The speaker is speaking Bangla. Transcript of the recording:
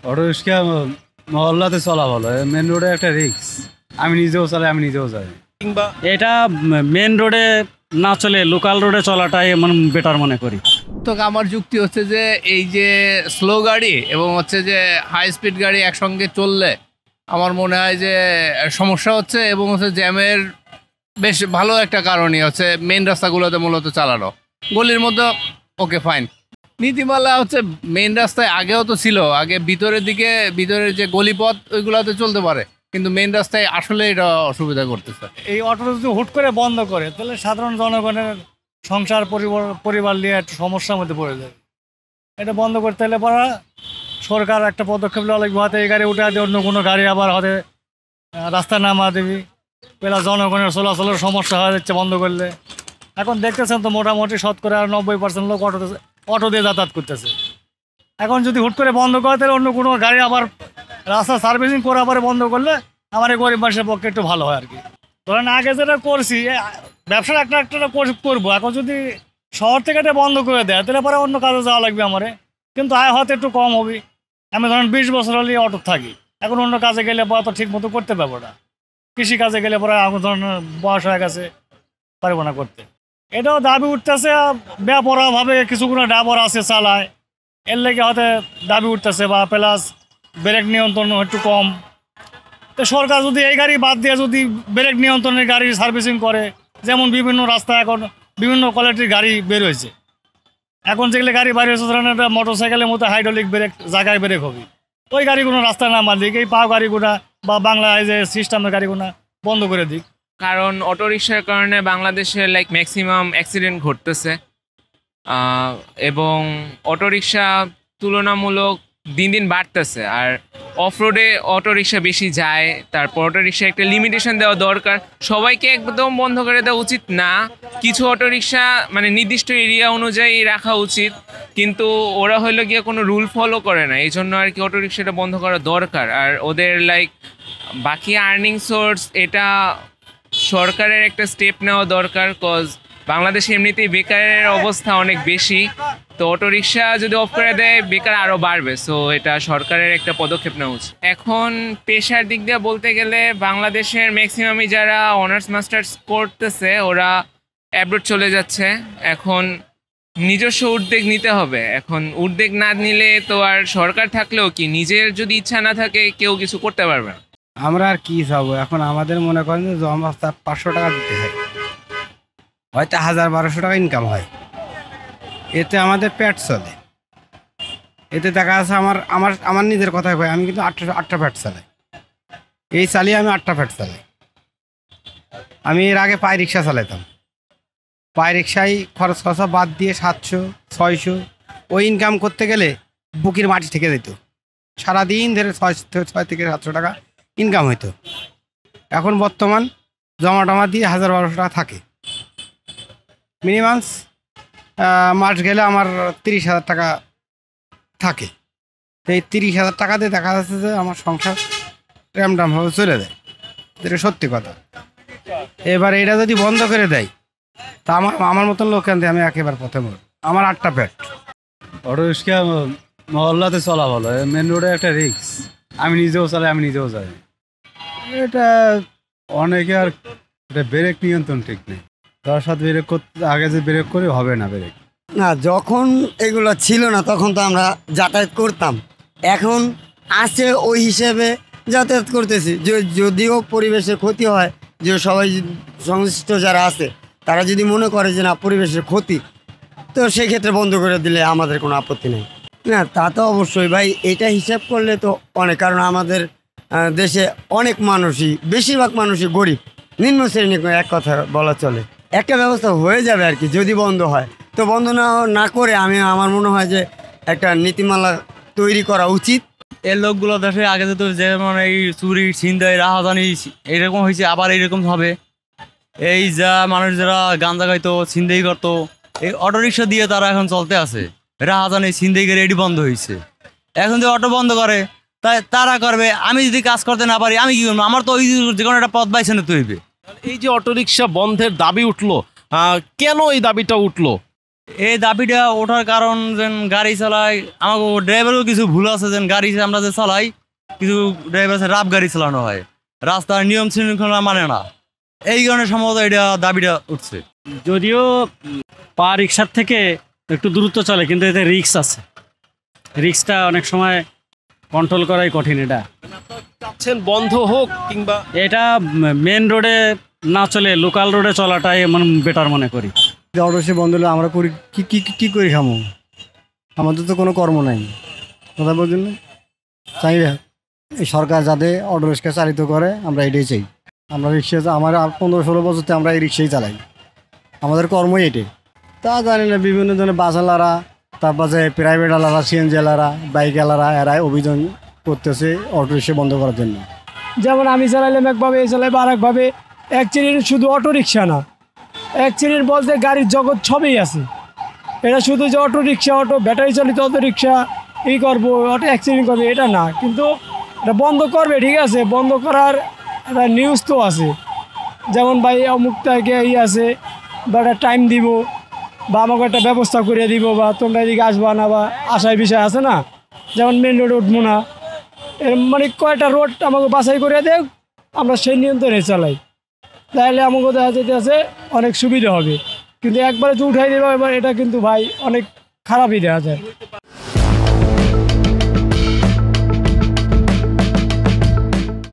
অটো রিক্সা মহল্লাতে চলা ভালো, মেন রোডে একটা রিক্স। আমি নিজেও চালাই, আমি নিজেও যাই। কিংবা এটা মেন রোডে না চলে লোকাল রোডে চলাটাই মানে বেটার মনে করি। তো আমার যুক্তি হচ্ছে যে এই যে স্লো গাড়ি এবং হচ্ছে যে হাই স্পিড গাড়ি একসঙ্গে চললে আমার মনে হয় যে সমস্যা হচ্ছে, এবং হচ্ছে জ্যামের বেশ ভালো একটা কারণই হচ্ছে মেন রাস্তাগুলোতে মূলত চালানো। গলির মধ্যে ওকে ফাইন, নীতিমালা হচ্ছে মেন রাস্তায় আগেও তো ছিল, আগে ভিতরের দিকে ভিতরের যে গলিপথ ওইগুলোতে চলতে পারে, কিন্তু মেন রাস্তায় আসলে এটা অসুবিধা করতেছে। এই অটো যদি হুট করে বন্ধ করে তাহলে সাধারণ জনগণের সংসার পরিবার নিয়ে একটু সমস্যার মধ্যে পড়ে যায়। এটা বন্ধ করতে হলে পরা সরকার একটা পদক্ষেপ নেওয়া লাগবে, হয়তো এই গাড়ি উঠে দিয়ে অন্য কোনো গাড়ি আবার হয়তো রাস্তায় নামা দেবি, পেলা জনগণের চলাচলের সমস্যা হয়ে যাচ্ছে বন্ধ করলে। এখন দেখতেছেন তো মোটামুটি শতকরা 90% লোক অটো দিয়ে যাতায়াত করতেছে। এখন যদি হুট করে বন্ধ করে তাহলে অন্য কোনো গাড়ি আবার রাস্তা সার্ভিসিং করে আবার বন্ধ করলে আমার এই গরিব মানুষের পক্ষে একটু ভালো হয় আর কি। ধরেন আগে যেটা করছি ব্যবসার একটা একটা করবো, এখন যদি শহর থেকে এটা বন্ধ করে দেয় তাহলে পরে অন্য কাজে যাওয়া লাগবে আমারে, কিন্তু আয় হয়তো একটু কম হবে। আমি ধরেন 20 বছর হলে অটো থাকি, এখন অন্য কাজে গেলে পরে তো ঠিক মতো করতে পারবো না। কৃষি কাজে গেলে পরে এখন ধরেন বয়স হয়ে গেছে, পারবো না করতে। এটাও দাবি উঠতেছে, বেপরোয়াভাবে কিছুগুলো ড্রাইভার আছে চালায়, এর লেগে হয়তো দাবি উঠতেছে, বা প্লাস ব্রেক নিয়ন্ত্রণ একটু কম। তো সরকার যদি এই গাড়ি বাদ দিয়ে যদি ব্রেক নিয়ন্ত্রণের গাড়ি সার্ভিসিং করে, যেমন বিভিন্ন রাস্তায় এখন বিভিন্ন কোয়ালিটির গাড়ি বের হয়েছে, এখন যেগুলো গাড়ি বাইরে হয়েছে ধরেন একটা মোটর সাইকেলের মতো হাইড্রোলিক ব্রেক জায়গায় ব্রেক হবে, ওই গাড়িগুলো রাস্তায় না মালিক এই পাও গাড়িগুলো বা বাংলা যে সিস্টেমের গাড়িগুলো বন্ধ করে দিক। কারণ অটোরিকশার কারণে বাংলাদেশে ম্যাক্সিমাম অ্যাক্সিডেন্ট ঘটতেছে, এবং অটোরিকশা তুলনামূলক দিন দিন বাড়তেছে। আর অফ রোডে অটোরিকশা বেশি যায়, তারপর অটোরিকশা একটা লিমিটেশন দেওয়া দরকার। সবাইকে একদম বন্ধ করে দেওয়া উচিত না, কিছু অটোরিকশা মানে নির্দিষ্ট এরিয়া অনুযায়ী রাখা উচিত, কিন্তু ওরা হইলো গিয়ে কোনো রুল ফলো করে না, এই জন্য আর কি অটোরিকশাটা বন্ধ করা দরকার। আর ওদের বাকি আর্নিং সোর্স, এটা সরকারের একটা স্টেপ নেওয়া দরকার, কজ বাংলাদেশে এমনিতেই বেকারের অবস্থা অনেক বেশি। তো অটোরিকশা যদি অফ করে দেয় বেকার আরও বাড়বে, সো এটা সরকারের একটা পদক্ষেপ নেওয়া উচিত। এখন পেশার দিক দিয়ে বলতে গেলে বাংলাদেশের ম্যাক্সিমামই যারা অনার্স মাস্টার্স করতেছে ওরা অ্যাব্রড চলে যাচ্ছে। এখন নিজস্ব উদ্যোগ নিতে হবে, এখন উদ্যোগ না নিলে তো আর সরকার থাকলেও কি, নিজের যদি ইচ্ছা না থাকে কেউ কিছু করতে পারবে না। আমরা আর কি চাবো, এখন আমাদের মনে করেন যে জমা 500 টাকা দিতে হয়, হয়তো 1000-1200 টাকা ইনকাম হয়, এতে আমাদের পেট চলে। এতে দেখা যাচ্ছে আমার আমার আমার নিজের কথাই কয়, আমি কিন্তু 8টা ফ্যাট চালাই, এই চালিয়ে আমি 8টা ফ্যাট চালাই। আমি এর আগে পায়ে রিক্সা চালাইতাম, পায়ে রিক্সায় খরচ খরচা বাদ দিয়ে 700-600 ওই ইনকাম করতে গেলে বুকির মাটি থেকে যেত, সারাদিন ধরে 6 থেকে 700 টাকা ইনকাম হইতো। এখন বর্তমান জমা টমা দিয়ে 1000-1200 টাকা থাকে মিনিমাম, মাস গেলে আমার 30,000 টাকা থাকে। তো এই 30,000 টাকা দিয়ে দেখা যাচ্ছে যে আমার সংসার ট্যামটামভাবে চলে যায়, এটা সত্যি কথা। এবার এটা যদি বন্ধ করে দেয় তা আমার মতন লোক কেন, আমি একেবারে পথে মর। আমার 8টা পেট। অটো রিক্সা মহল্লাতে চলা ভালো, মেন রোডে একটা রিক্স। আমি নিজেও চালাই, আমি নিজেও যাই। এটা অনেকে আর এটা ব্রেক নিয়ন্ত্রণ ঠিক নেই, তার সাথে ব্রেক করতে আগে যে ব্রেক করে হবে না ব্রেক না। যখন এগুলো ছিল না তখন তো আমরা যাতায়াত করতাম, এখন আছে ওই হিসেবে যাতায়াত করতেছি। যদিও পরিবেশের ক্ষতি হয়, যে সবাই সংশ্লিষ্ট যারা আছে তারা যদি মনে করে যে না পরিবেশের ক্ষতি, তো সেই ক্ষেত্রে বন্ধ করে দিলে আমাদের কোনো আপত্তি নেই। না তা তো অবশ্যই ভাই, এটা হিসাব করলে তো অনেক, কারণ আমাদের দেশে অনেক মানুষই, বেশিরভাগ মানুষই গরিব নিম্ন শ্রেণী, এক কথা বলা চলে। একটা ব্যবস্থা হয়ে যাবে আর কি যদি বন্ধ হয়, তো বন্ধ না করে আমার মনে হয় যে একটা নীতিমালা তৈরি করা উচিত। এই লোকগুলো দেশে আগে তো যেমন এই চুরি ছিনতাই রাহাজানি এরকম হয়েছে, আবার এইরকম হবে। এই যা মানুষ যারা গাঁজা খাইতো ছিনতাই করতো, এই অটোরিকশা দিয়ে তারা এখন চলতে আছে। রাহাজানি ছিনতাই করে এটি বন্ধ হয়েছে, এখন যদি অটো বন্ধ করে তাই তারা করবে। আমি যদি কাজ করতে না পারি আমি কি করবো? আমার তো ওই যে কোনো একটা পথ বাইছে নিতে হইবে। এই যে অটোরিকশা বন্ধের দাবি উঠলো, কেন এই দাবিটা উঠলো? এই দাবিটা ওঠার কারণ যেন গাড়ি চালাই আমাকে ড্রাইভারও কিছু ভুল আছে, যেন গাড়ি আমরা যে চালাই কিছু ড্রাইভার রাফ গাড়ি চালানো হয়, রাস্তার নিয়ম শৃঙ্খলা মানে না, এই কারণে সম্ভবত এটা দাবিটা উঠছে। যদিও পা রিক্সার থেকে একটু দূরত্ব চলে, কিন্তু এতে রিক্স আছে, রিক্সটা অনেক সময় কন্ট্রোল করাই কঠিন। এটা চাচ্ছেন বন্ধ হোক কিংবা এটা মেন রোডে না চলে লোকাল রোডে চলাটাই বেটার মনে করি। অটো রিক্সা বন্ধ হলে আমরা করি কি করি খামো, আমাদের তো কোনো কর্ম নাই, কথা বলছেন না। চাই এই সরকার যাতে অটো রিক্সা চালিত করে, আমরা এটাই চাই। আমরা রিক্সা আমার 15-16 বছরতে আমরা এই রিক্সাই চালাই, আমাদের কর্মই এটাই। তা জানি না, বিভিন্ন ধরনের বাসওয়ালারা, তারপর যে প্রাইভেট আলারা, সিএনজি আলারা, বাইক আলারা, এরাই অভিযান করতেছে অটো রিক্সা বন্ধ করার জন্য। যেমন আমি চালাইলাম একভাবে, এই চালাইবো আর একভাবে। এক শ্রেণীর শুধু অটো রিক্সা না, এক শ্রেণীর বলতে গাড়ির জগৎ সবই আছে। এটা শুধু যে অটো রিক্সা, অটো ব্যাটারি চালিত অটো রিক্সা এই করবো, অটো অ্যাক্সিডেন্ট করবে, এটা না। কিন্তু এটা বন্ধ করবে, ঠিক আছে, বন্ধ করার একটা নিউজ তো আছে। যেমন ভাই অমুক তারিখে আছে, বা একটা টাইম দিব, বা আমাকে একটা ব্যবস্থা করে দিব, বা তোমরা এদিকে আসবা না, বা আসার বিষয় আছে না। যেমন মেন রোড উঠবো না, এর মানে কয়টা রোড আমাকে বাছাই করে দেয়, আমরা সেই নিয়ন্ত্রণে চালাই, তাহলে আমাকে দেখা যেতে আছে অনেক সুবিধা হবে। কিন্তু একবারে যে উঠাই দেবো, এবার এটা কিন্তু ভাই অনেক খারাপই দেখা যায়।